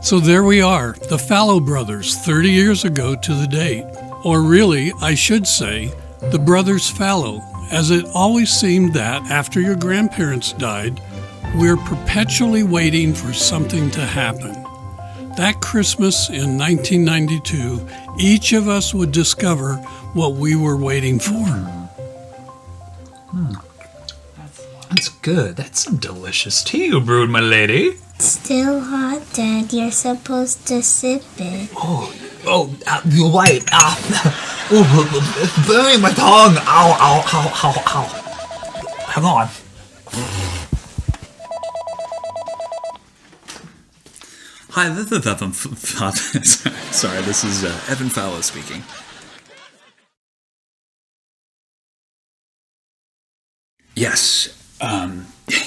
So there we are, the Fallow brothers, 30 years ago to the date. Or really, I should say, the brothers Fallow, as it always seemed that after your grandparents died, we're perpetually waiting for something to happen. That Christmas in 1992, each of us would discover what we were waiting for. That's good. That's some delicious tea you brewed, my lady. Still hot, Dad. You're supposed to sip it. You're right. It's burning my tongue. Ow. Hang on. Hi, sorry, this is Evan Fallows speaking. Yes,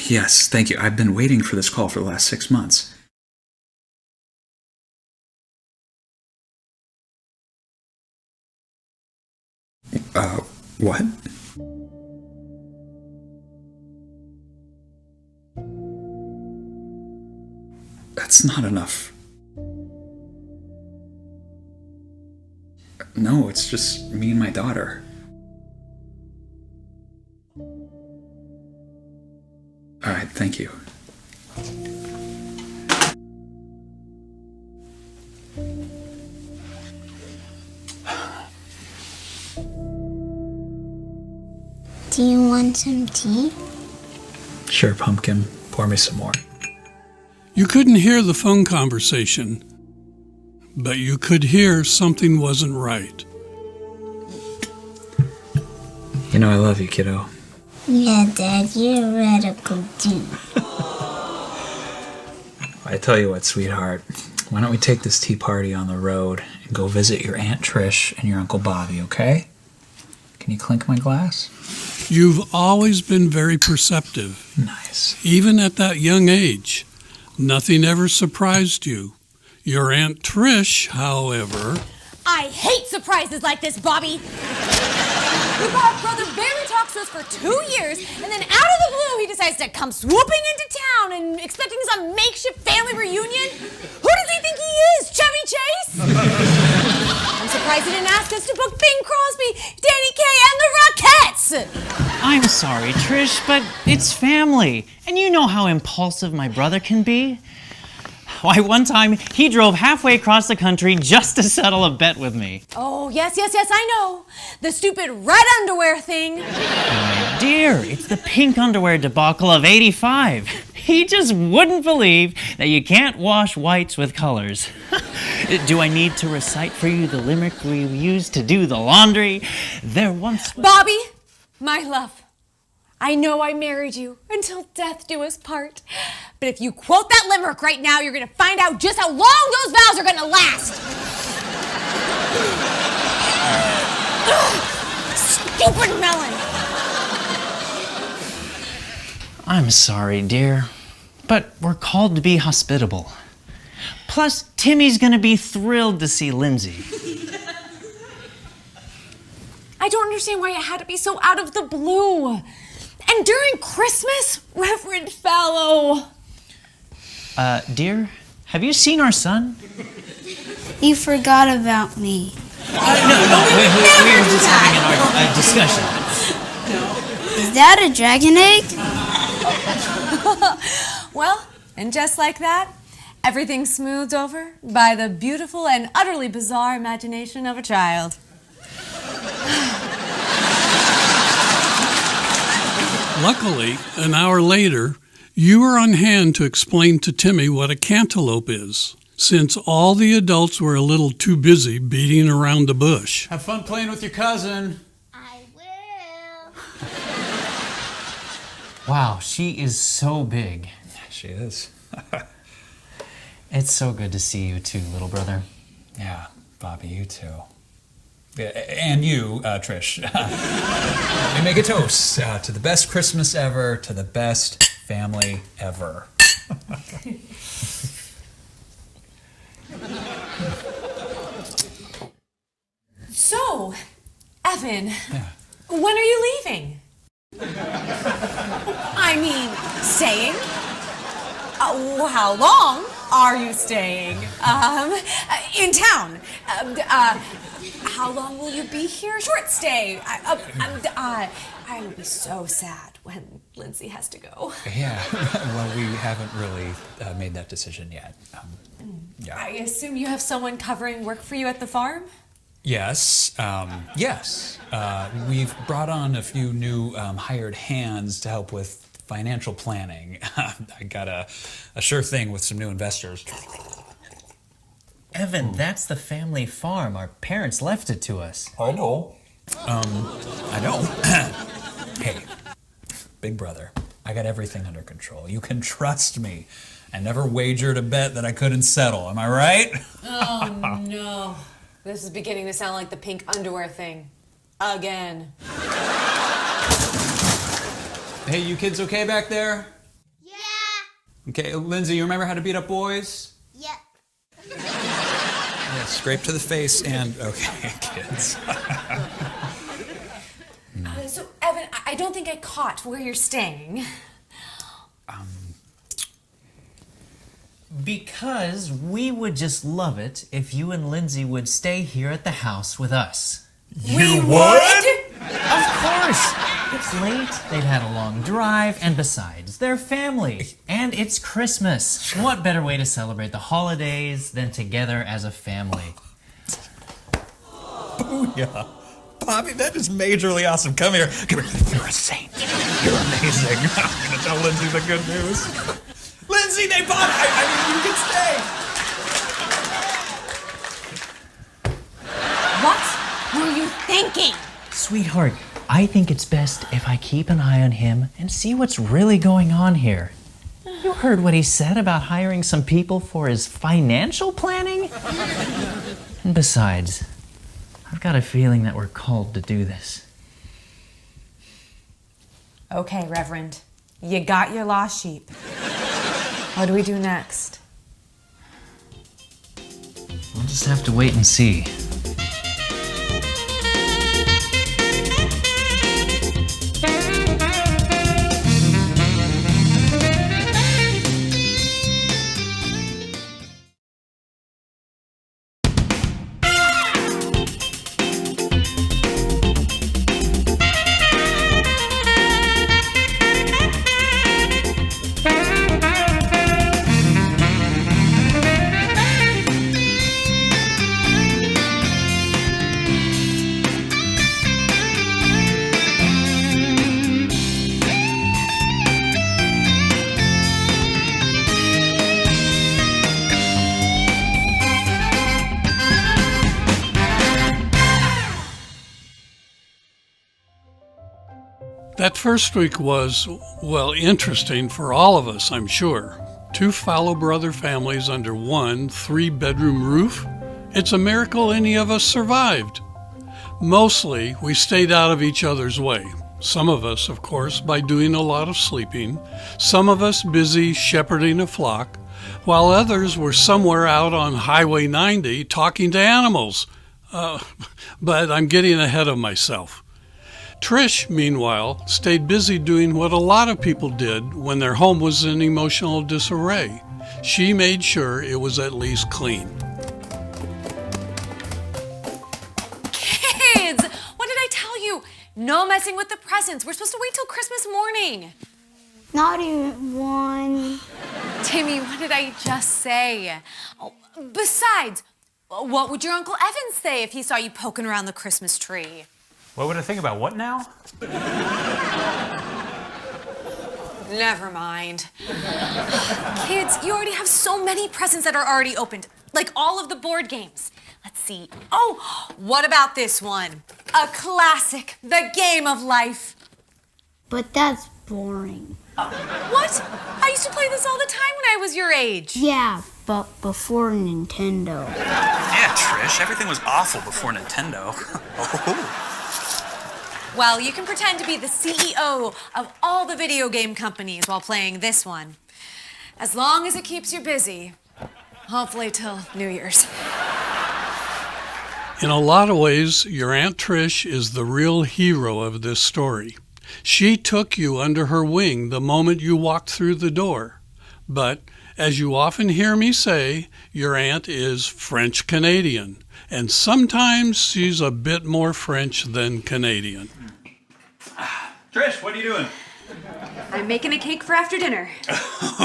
yes, thank you. I've been waiting for this call for the last 6 months. What? That's not enough. No, it's just me and my daughter. All right, thank you. Do you want some tea? Sure, pumpkin. Pour me some more. You couldn't hear the phone conversation, but you could hear something wasn't right. You know I love you, kiddo. Yeah, Dad, you're a radical dude. I tell you what, sweetheart. Why don't we take this tea party on the road and go visit your Aunt Trish and your Uncle Bobby, okay? Can you clink my glass? You've always been very perceptive. Nice. Even at that young age. Nothing ever surprised you. Your Aunt Trish, however... I hate surprises like this, Bobby! We brought Brother barely talks to us for 2 years, and then out of the blue he decides to come swooping into town and expecting some makeshift family reunion? Who does he think he is, Chevy Chase? I'm surprised he didn't ask us to book Bing Crosby, Danny Kaye, and the Rockettes! I'm sorry, Trish, but it's family, and you know how impulsive my brother can be. Why, one time, he drove halfway across the country just to settle a bet with me. Oh, yes, I know. The stupid red underwear thing. My dear, it's the pink underwear debacle of '85. He just wouldn't believe that you can't wash whites with colors. Do I need to recite for you the limerick we used to do the laundry? There once was... Bobby, my love. I know I married you until death do us part. But if you quote that limerick right now, you're going to find out just how long those vows are going to last. Stupid melon. I'm sorry, dear, but we're called to be hospitable. Plus, Timmy's going to be thrilled to see Lindsay. I don't understand why it had to be so out of the blue. And during Christmas, Reverend Fallow. Dear, have you seen our son? You forgot about me. No, we're just having a discussion. Is that a dragon egg? Well, and just like that, everything's smoothed over by the beautiful and utterly bizarre imagination of a child. Luckily, an hour later, you were on hand to explain to Timmy what a cantaloupe is, since all the adults were a little too busy beating around the bush. Have fun playing with your cousin. I will. Wow, she is so big. She is. It's so good to see you too, little brother. Yeah, Bobby, you too. And you, Trish. Let me make a toast to the best Christmas ever, to the best family ever. So, Evan, Yeah. when are you leaving? I mean, staying? How long? are you staying? In town. How long will you be here? Short stay. I will be so sad when Lindsay has to go. Yeah, well, we haven't really made that decision yet. Yeah. I assume you have someone covering work for you at the farm? Yes, yes. We've brought on a few new hired hands to help with financial planning. I got a sure thing with some new investors. Evan, that's the family farm. Our parents left it to us. I know. I know. Hey, big brother, I got everything under control. You can trust me. I never wagered a bet that I couldn't settle. Am I right? Oh, no. This is beginning to sound like the pink underwear thing. Again. Hey, you kids okay back there? Yeah. Okay, Lindsay, you remember how to beat up boys? Yep. Yeah, scrape to the face and... Okay, kids. So, Evan, I don't think I caught where you're staying. Because we would just love it if you and Lindsay would stay here at the house with us. We would? Of course! It's late, they've had a long drive, and besides, they're family. And it's Christmas. What better way to celebrate the holidays than together as a family? Booyah. Bobby, that is majorly awesome. Come here. Come here. You're a saint. You're amazing. I'm going to tell Lindsay the good news. Lindsay, they bought it. I mean, you can stay. What were you thinking? Sweetheart, I think it's best if I keep an eye on him and see what's really going on here. You heard what he said about hiring some people for his financial planning? And besides, I've got a feeling that we're called to do this. Okay, Reverend. You got your lost sheep. What do we do next? We'll just have to wait and see. That first week was, well, interesting for all of us, I'm sure. 2 Fallow brother families under one 3-bedroom roof. It's a miracle any of us survived. Mostly, we stayed out of each other's way. Some of us, of course, by doing a lot of sleeping. Some of us busy shepherding a flock, while others were somewhere out on Highway 90 talking to animals. But I'm getting ahead of myself. Trish, meanwhile, stayed busy doing what a lot of people did when their home was in emotional disarray. She made sure it was at least clean. Kids, what did I tell you? No messing with the presents. We're supposed to wait till Christmas morning. Not even one. Timmy, what did I just say? Oh, besides, what would your Uncle Evan say if he saw you poking around the Christmas tree? What would I think about what now? Never mind. Kids, you already have so many presents that are already opened. Like all of the board games. Let's see. Oh, what about this one? A classic, the game of life. But that's boring. What? I used to play this all the time when I was your age. Yeah, but before Nintendo. Yeah, Trish, everything was awful before Nintendo. Oh. Well, you can pretend to be the CEO of all the video game companies while playing this one. As long as it keeps you busy. Hopefully till New Year's. In a lot of ways, your Aunt Trish is the real hero of this story. She took you under her wing the moment you walked through the door. But As you often hear me say, your aunt is French Canadian, and sometimes she's a bit more French than Canadian. Trish, what are you doing? I'm making a cake for after dinner.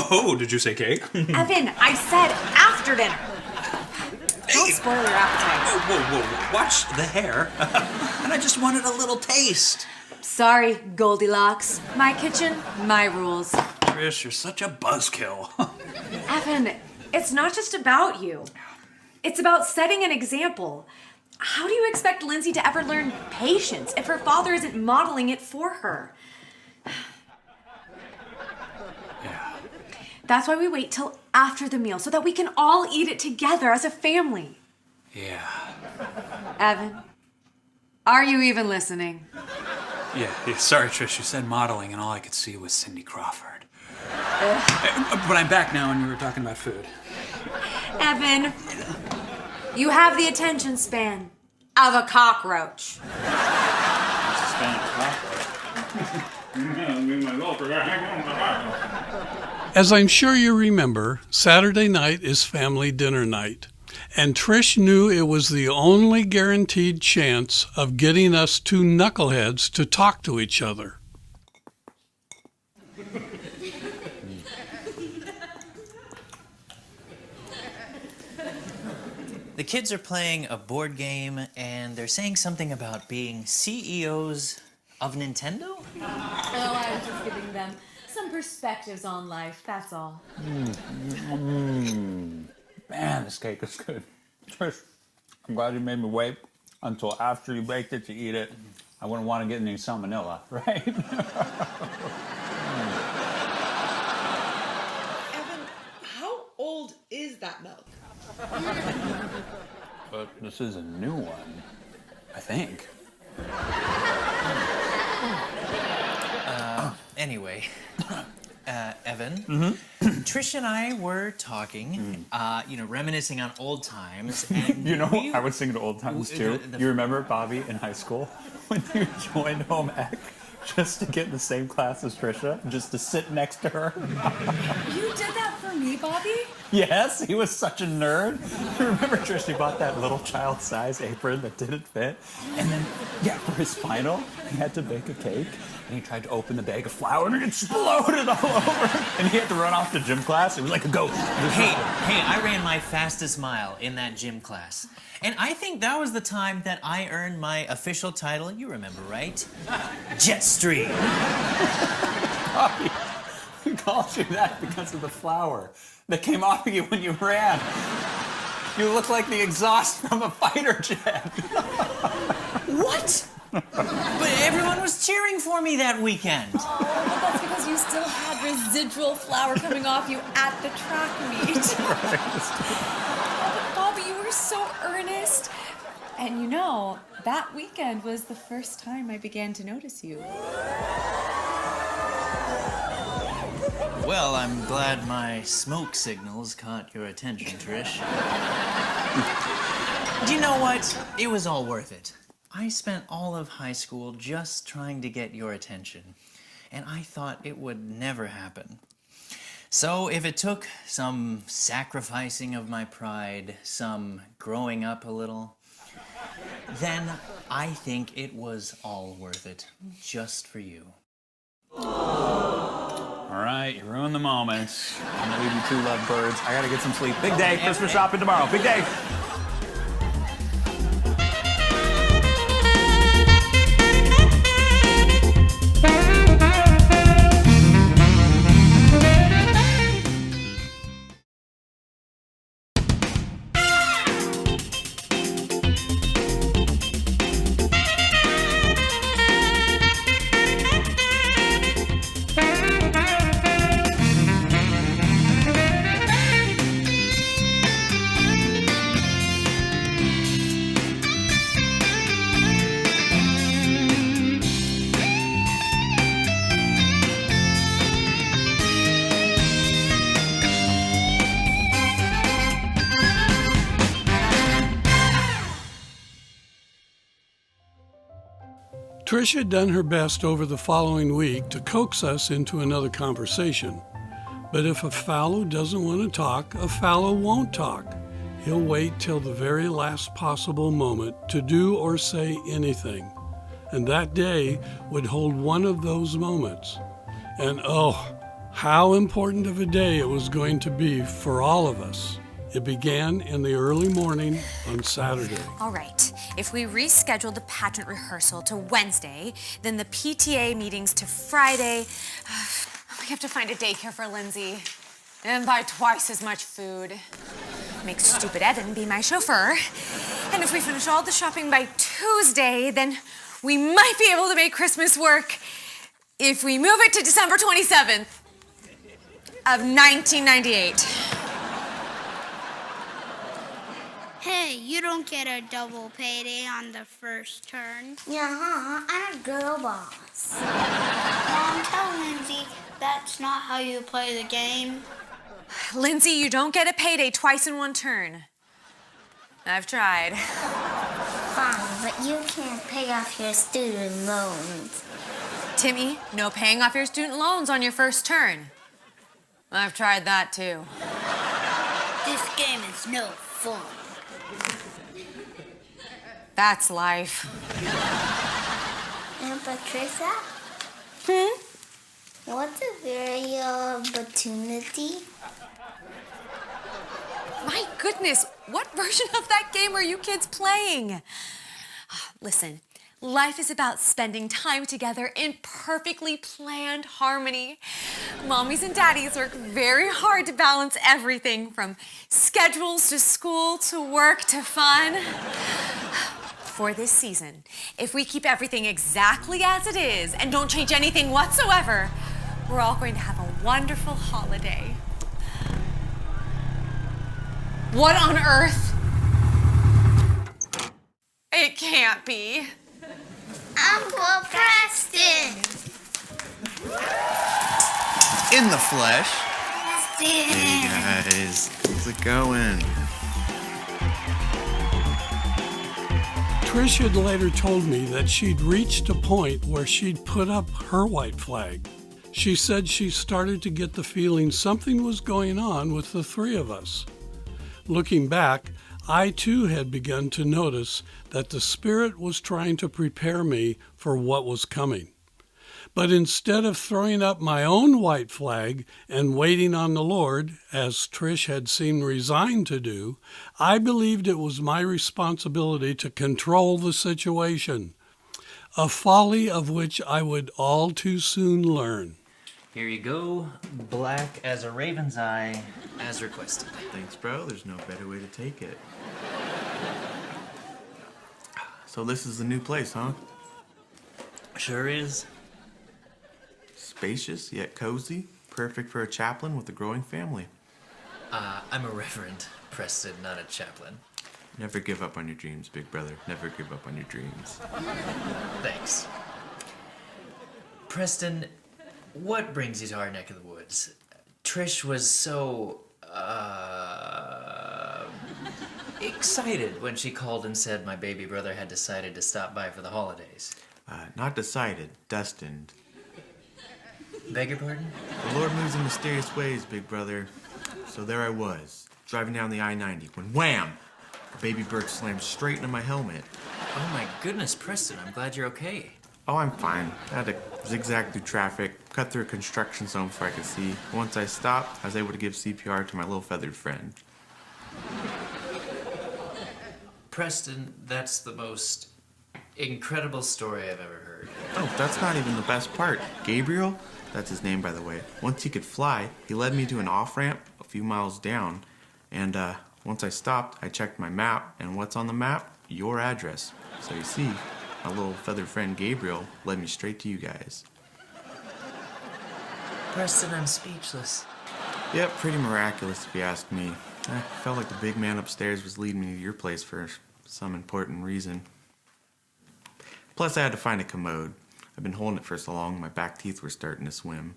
Oh, did you say cake? Evan, I said after dinner. Don't spoil your appetite. Whoa. Watch the hair. And I just wanted a little taste. Sorry, Goldilocks. My kitchen, my rules. Trish, you're such a buzzkill. Evan, it's not just about you. It's about setting an example. How do you expect Lindsay to ever learn patience if her father isn't modeling it for her? Yeah. That's why we wait till after the meal so that we can all eat it together as a family. Yeah. Evan, are you even listening? Yeah, sorry, Trish, you said modeling and all I could see was Cindy Crawford. But I'm back now and you were talking about food. Evan, you have the attention span of a cockroach. As I'm sure you remember, Saturday night is family dinner night, and Trish knew it was the only guaranteed chance of getting us two knuckleheads to talk to each other. The kids are playing a board game, and they're saying something about being CEOs of Nintendo? Oh, I was just giving them some perspectives on life, that's all. Man, this cake is good. Trish, I'm glad you made me wait until after you baked it to eat it. I wouldn't want to get any salmonella, right? Evan, how old is that milk? But this is a new one, I think. Anyway, Evan, Trish and I were talking, reminiscing on old times. And I was singing old times too. You remember Bobby in high school when you joined home ec just to get in the same class as Trisha, just to sit next to her? You did that for me, Bobby? Yes, he was such a nerd. Remember, Trish, he bought that little child-size apron that didn't fit? And then, for his final, he had to bake a cake, and he tried to open the bag of flour, and it exploded all over. And he had to run off to gym class. It was like a ghost. Hey, I ran my fastest mile in that gym class. And I think that was the time that I earned my official title, you remember, right? Jetstream. Bobby, we called you that because of the flour that came off of you when you ran. You look like the exhaust from a fighter jet. What? But everyone was cheering for me that weekend. Oh, but that's because you still had residual flour coming off you at the track meet. Bobby, you were so earnest. And that weekend was the first time I began to notice you. Well, I'm glad my smoke signals caught your attention, Trish. Do you know what? It was all worth it. I spent all of high school just trying to get your attention, and I thought it would never happen. So if it took some sacrificing of my pride, some growing up a little, then I think it was all worth it, just for you. All right, you ruined the moments. I'm gonna leave you two lovebirds. I gotta get some sleep. Big day, Christmas shopping tomorrow. Big day. Trish had done her best over the following week to coax us into another conversation, But if a fallow doesn't want to talk, a fallow won't talk. He'll wait till the very last possible moment to do or say anything. And that day would hold one of those moments. And oh, how important of a day it was going to be for all of us. It began in the early morning on Saturday. All right, if we reschedule the pageant rehearsal to Wednesday, then the PTA meetings to Friday, we have to find a daycare for Lindsay and buy twice as much food. Make stupid Evan be my chauffeur. And if we finish all the shopping by Tuesday, then we might be able to make Christmas work if we move it to December 27th of 1998. Hey, you don't get a double payday on the first turn. Yeah, I'm a girl boss. Mom, tell Lindsay that's not how you play the game. Lindsay, you don't get a payday twice in one turn. I've tried. Fine, but you can't pay off your student loans. Timmy, no paying off your student loans on your first turn. I've tried that too. This game is no fun. That's life. And Patricia? What's a very opportunity? My goodness, what version of that game are you kids playing? Listen, life is about spending time together in perfectly planned harmony. Mommies and daddies work very hard to balance everything from schedules to school to work to fun. For this season, if we keep everything exactly as it is and don't change anything whatsoever, we're all going to have a wonderful holiday. What on earth? It can't be. Uncle Preston! In the flesh. Preston! Hey guys, how's it going? Trish had later told me that she'd reached a point where she'd put up her white flag. She said she started to get the feeling something was going on with the three of us. Looking back, I too had begun to notice that the Spirit was trying to prepare me for what was coming. But instead of throwing up my own white flag and waiting on the Lord, as Trish had seemed resigned to do, I believed it was my responsibility to control the situation, a folly of which I would all too soon learn. Here you go, black as a raven's eye, as requested. Thanks, bro. There's no better way to take it. So this is the new place, huh? Sure is. Spacious yet cozy, perfect for a chaplain with a growing family. I'm a reverend, Preston, not a chaplain. Never give up on your dreams, big brother. Never give up on your dreams. Thanks. Preston, what brings you to our neck of the woods? Trish was so, excited when she called and said my baby brother had decided to stop by for the holidays. Not decided, destined. Beg your pardon? The Lord moves in mysterious ways, big brother. So there I was, driving down the I-90, when wham! A baby bird slammed straight into my helmet. Oh my goodness, Preston, I'm glad you're okay. Oh, I'm fine. I had to zigzag through traffic, cut through a construction zone before I could see. Once I stopped, I was able to give CPR to my little feathered friend. Preston, that's the most incredible story I've ever heard. Oh, that's not even the best part. Gabriel, that's his name by the way, once he could fly, he led me to an off-ramp a few miles down. And once I stopped, I checked my map, and what's on the map? Your address. So you see, my little feathered friend Gabriel led me straight to you guys. Preston, I'm speechless. Yep, pretty miraculous if you ask me. I felt like the big man upstairs was leading me to your place for some important reason. Plus, I had to find a commode. I've been holding it for so long, my back teeth were starting to swim.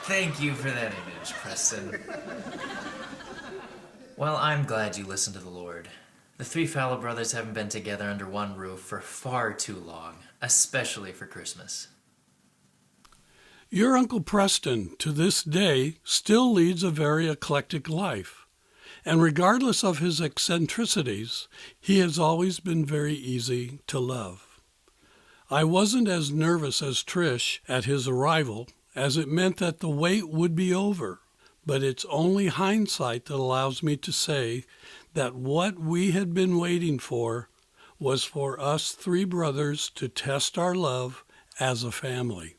Thank you for that image, Preston. Well, I'm glad you listened to the Lord. The three Fallow brothers haven't been together under one roof for far too long, especially for Christmas. Your Uncle Preston, to this day, still leads a very eclectic life. And regardless of his eccentricities, he has always been very easy to love. I wasn't as nervous as Trish at his arrival, as it meant that the wait would be over. But it's only hindsight that allows me to say that what we had been waiting for was for us three brothers to test our love as a family.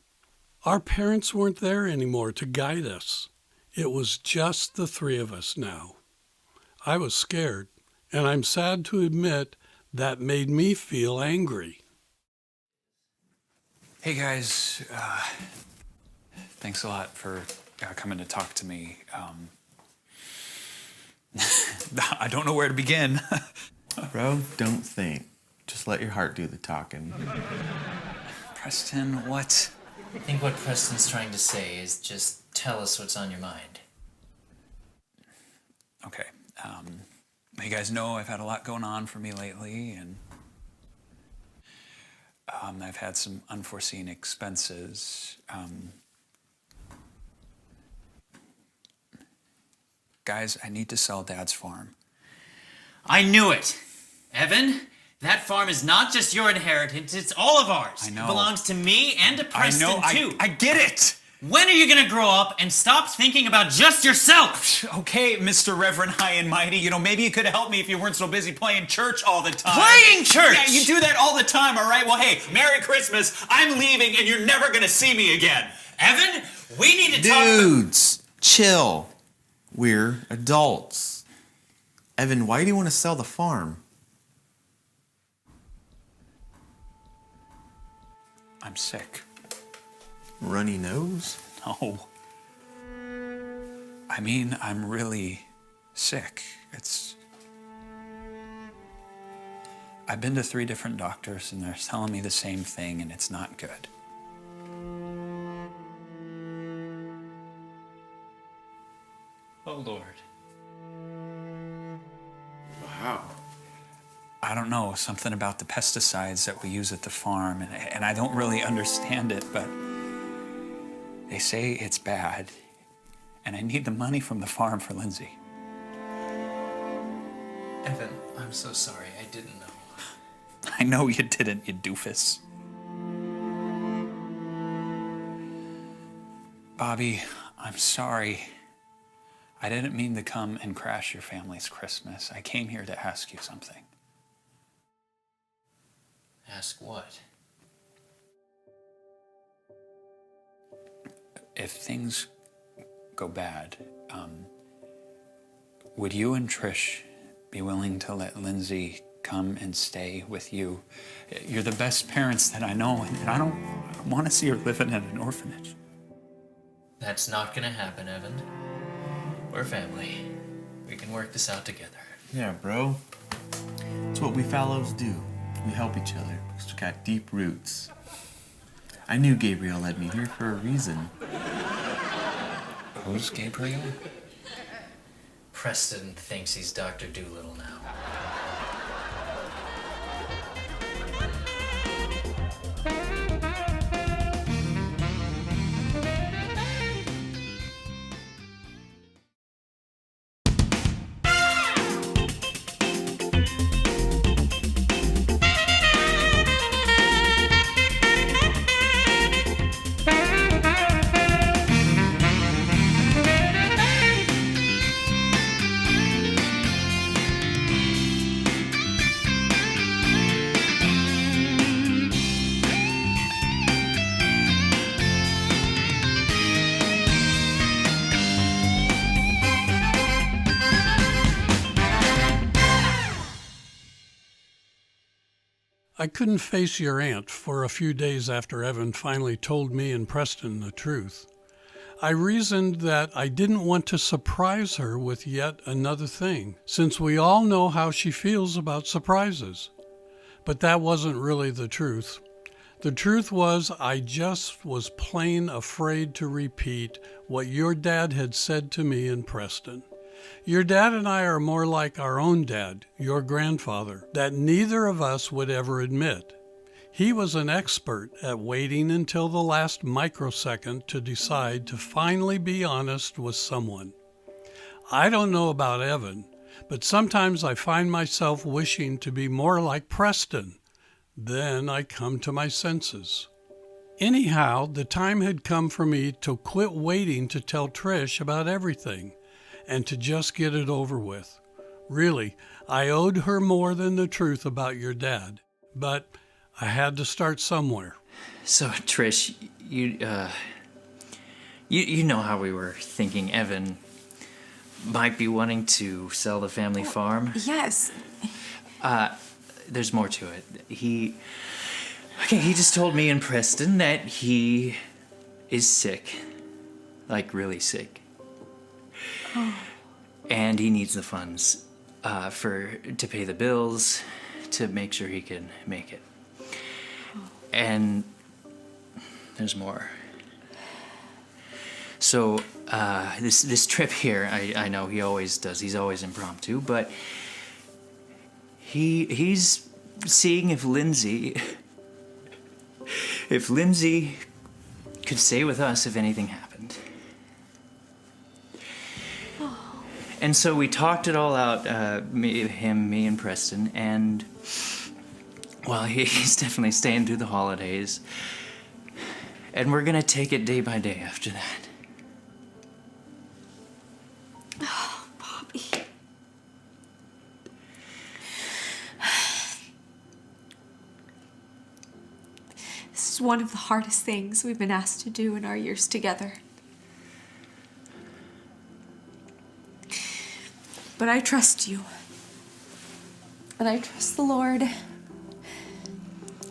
Our parents weren't there anymore to guide us. It was just the three of us now. I was scared, and I'm sad to admit that made me feel angry. Hey guys, thanks a lot for coming to talk to me. I don't know where to begin. Bro, don't think. Just let your heart do the talking. Preston, what? I think what Preston's trying to say is just tell us what's on your mind. Okay. You guys know I've had a lot going on for me lately, and I've had some unforeseen expenses. Guys, I need to sell Dad's farm. I knew it! Evan, that farm is not just your inheritance, it's all of ours. I know. It belongs to me and to Preston, too. I get it! When are you gonna grow up and stop thinking about just yourself? Okay, Mr. Reverend High and Mighty, maybe you could help me if you weren't so busy playing church all the time. Playing church? Yeah, you do that all the time, all right? Well, hey, Merry Christmas. I'm leaving, and you're never gonna see me again. Evan, we need to talk... Dudes, chill. We're adults. Evan, why do you want to sell the farm? I'm sick. Runny nose? No. I mean, I'm really sick. I've been to 3 different doctors, and they're telling me the same thing, and it's not good. Oh, Lord. Wow. I don't know, something about the pesticides that we use at the farm, and I don't really understand it, but they say it's bad, and I need the money from the farm for Lindsay. Evan, I'm so sorry. I didn't know. I know you didn't, you doofus. Bobby, I'm sorry. I didn't mean to come and crash your family's Christmas. I came here to ask you something. Ask what? If things go bad, would you and Trish be willing to let Lindsay come and stay with you? You're the best parents that I know, and I don't want to see her living in an orphanage. That's not gonna happen, Evan. We're family. We can work this out together. Yeah, bro. It's what we Fallows do. We help each other because we got deep roots. I knew Gabriel led me here for a reason. Who's Gabriel? Preston thinks he's Dr. Doolittle now. I couldn't face your aunt for a few days after Evan finally told me and Preston the truth. I reasoned that I didn't want to surprise her with yet another thing, since we all know how she feels about surprises. But that wasn't really the truth. The truth was I just was plain afraid to repeat what your dad had said to me and Preston. Your dad and I are more like our own dad, your grandfather, that neither of us would ever admit. He was an expert at waiting until the last microsecond to decide to finally be honest with someone. I don't know about Evan, but sometimes I find myself wishing to be more like Preston. Then I come to my senses. Anyhow, the time had come for me to quit waiting to tell Trish about everything and to just get it over with. Really, I owed her more than the truth about your dad, but I had to start somewhere. So, Trish, you know how we were thinking Evan might be wanting to sell the family farm? Yes. There's more to it. He just told me and Preston that he is sick. Like, really sick. Oh. And he needs the funds to pay the bills, to make sure he can make it. And there's more. So, this trip here, I know he always does. He's always impromptu, but he's seeing if Lindsay could stay with us if anything happened. And so we talked it all out, me and Preston, and well, he's definitely staying through the holidays. And we're gonna take it day by day after that. Oh, Bobby. This is one of the hardest things we've been asked to do in our years together. But I trust you. And I trust the Lord.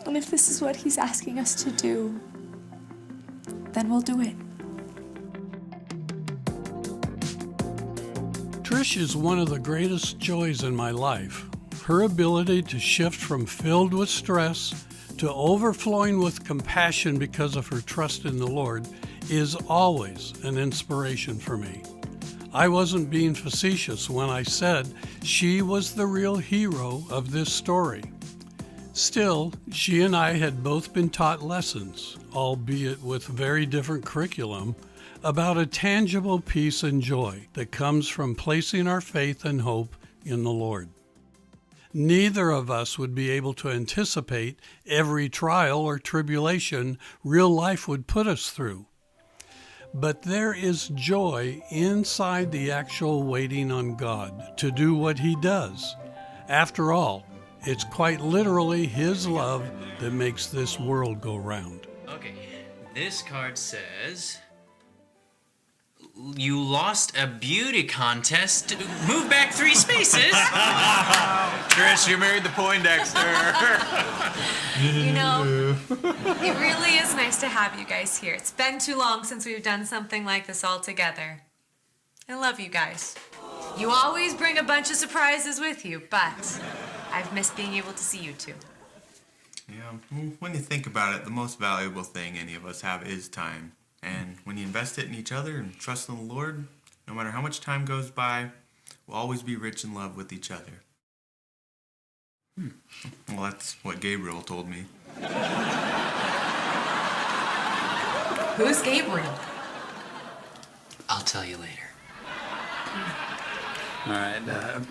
And if this is what He's asking us to do, then we'll do it. Trish is one of the greatest joys in my life. Her ability to shift from filled with stress to overflowing with compassion because of her trust in the Lord is always an inspiration for me. I wasn't being facetious when I said she was the real hero of this story. Still, she and I had both been taught lessons, albeit with very different curriculum, about a tangible peace and joy that comes from placing our faith and hope in the Lord. Neither of us would be able to anticipate every trial or tribulation real life would put us through. But there is joy inside the actual waiting on God to do what He does. After all, it's quite literally His love that makes this world go round. Okay, this card says you lost a beauty contest. Move back 3 spaces. Trish, you married the Poindexter. You know, it really is nice to have you guys here. It's been too long since we've done something like this all together. I love you guys. You always bring a bunch of surprises with you, but I've missed being able to see you two. Yeah, when you think about it, the most valuable thing any of us have is time. And when you invest it in each other and trust in the Lord, no matter how much time goes by, we'll always be rich in love with each other. Well, that's what Gabriel told me. Who's Gabriel? I'll tell you later. All right,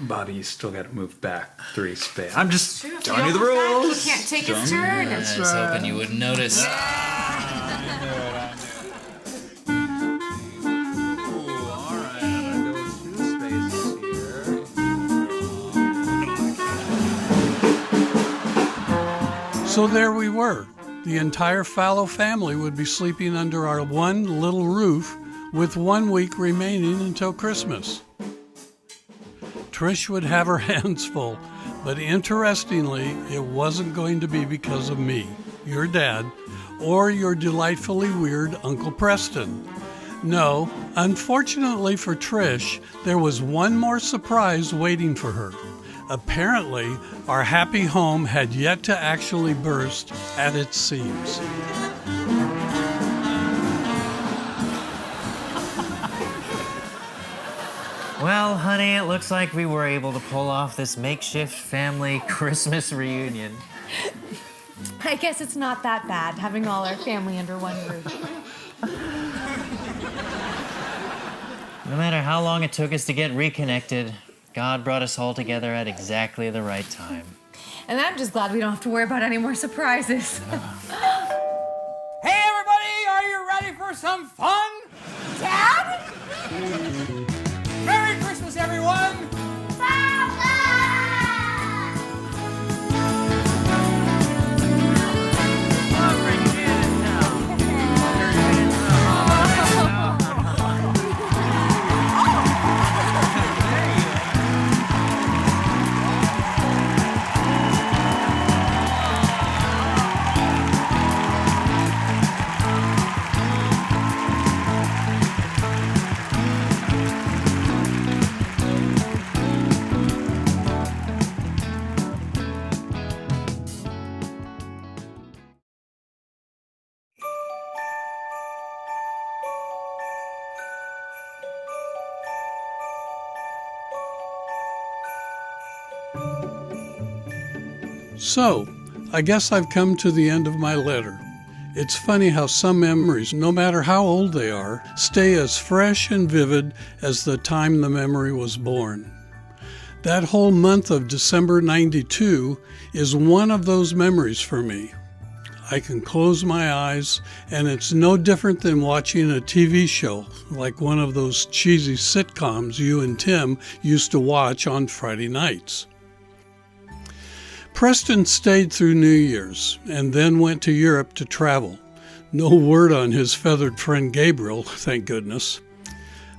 Bobby, you still got to move back 3 spaces. I'm just True, if telling you the don't move back, rules. he can't take his turn. I was hoping you wouldn't notice. So there we were. The entire Fallow family would be sleeping under our one little roof with 1 week remaining until Christmas. Trish would have her hands full, but interestingly, it wasn't going to be because of me, your dad, or your delightfully weird Uncle Preston. No, unfortunately for Trish, there was one more surprise waiting for her. Apparently, our happy home had yet to actually burst at its seams. Well, honey, it looks like we were able to pull off this makeshift family Christmas reunion. I guess it's not that bad having all our family under one roof. No matter how long it took us to get reconnected, God brought us all together at exactly the right time. And I'm just glad we don't have to worry about any more surprises. Hey, everybody, are you ready for some fun? Dad? Merry Christmas, everyone! So, I guess I've come to the end of my letter. It's funny how some memories, no matter how old they are, stay as fresh and vivid as the time the memory was born. That whole month of December '92 is one of those memories for me. I can close my eyes, and it's no different than watching a TV show, like one of those cheesy sitcoms you and Tim used to watch on Friday nights. Preston stayed through New Year's and then went to Europe to travel. No word on his feathered friend Gabriel, thank goodness.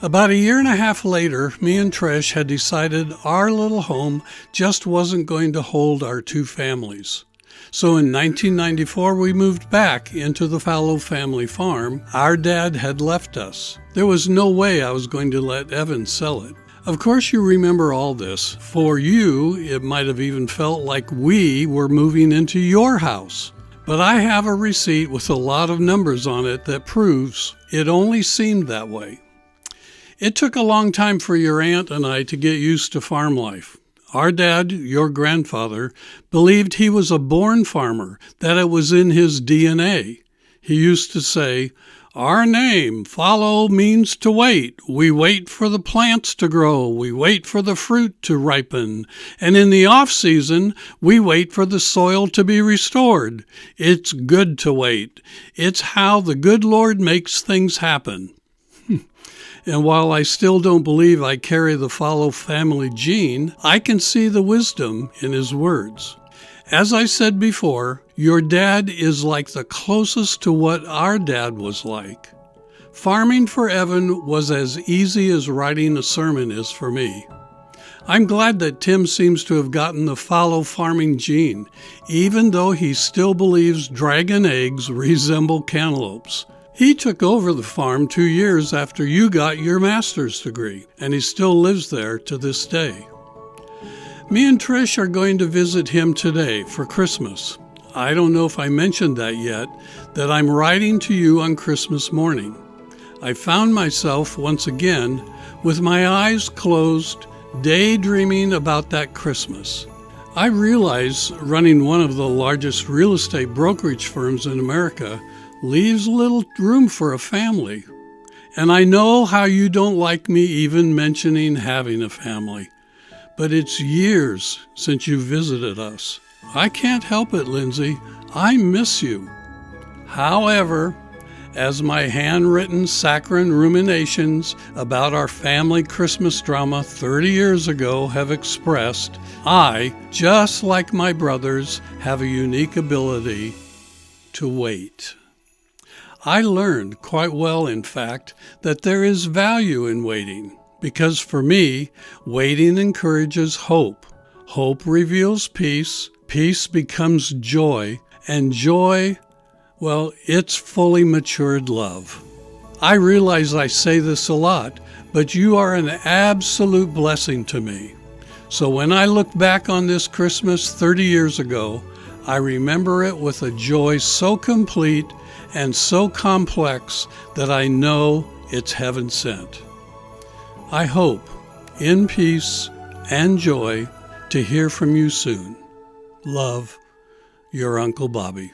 About a year and a half later, me and Trish had decided our little home just wasn't going to hold our two families. So in 1994, we moved back into the Fallows family farm. Our dad had left us. There was no way I was going to let Evan sell it. Of course you remember all this. For you, it might have even felt like we were moving into your house. But I have a receipt with a lot of numbers on it that proves it only seemed that way. It took a long time for your aunt and I to get used to farm life. Our dad, your grandfather, believed he was a born farmer, that it was in his DNA. He used to say, "Our name, follow, means to wait. We wait for the plants to grow. We wait for the fruit to ripen. And in the off-season, we wait for the soil to be restored. It's good to wait. It's how the good Lord makes things happen." And while I still don't believe I carry the Follow family gene, I can see the wisdom in his words. As I said before, your dad is like the closest to what our dad was like. Farming for Evan was as easy as writing a sermon is for me. I'm glad that Tim seems to have gotten the Follow farming gene, even though he still believes dragon eggs resemble cantaloupes. He took over the farm 2 years after you got your master's degree, and he still lives there to this day. Me and Trish are going to visit him today for Christmas. I don't know if I mentioned that yet, that I'm writing to you on Christmas morning. I found myself once again with my eyes closed, daydreaming about that Christmas. I realize running one of the largest real estate brokerage firms in America leaves little room for a family. And I know how you don't like me even mentioning having a family. But it's years since you visited us. I can't help it, Lindsay. I miss you. However, as my handwritten saccharine ruminations about our family Christmas drama 30 years ago have expressed, I, just like my brothers, have a unique ability to wait. I learned quite well, in fact, that there is value in waiting. Because for me, waiting encourages hope. Hope reveals peace. Peace becomes joy. And joy, well, it's fully matured love. I realize I say this a lot, but you are an absolute blessing to me. So when I look back on this Christmas 30 years ago, I remember it with a joy so complete and so complex that I know it's heaven sent. I hope, in peace and joy, to hear from you soon. Love, Your Uncle Bobby.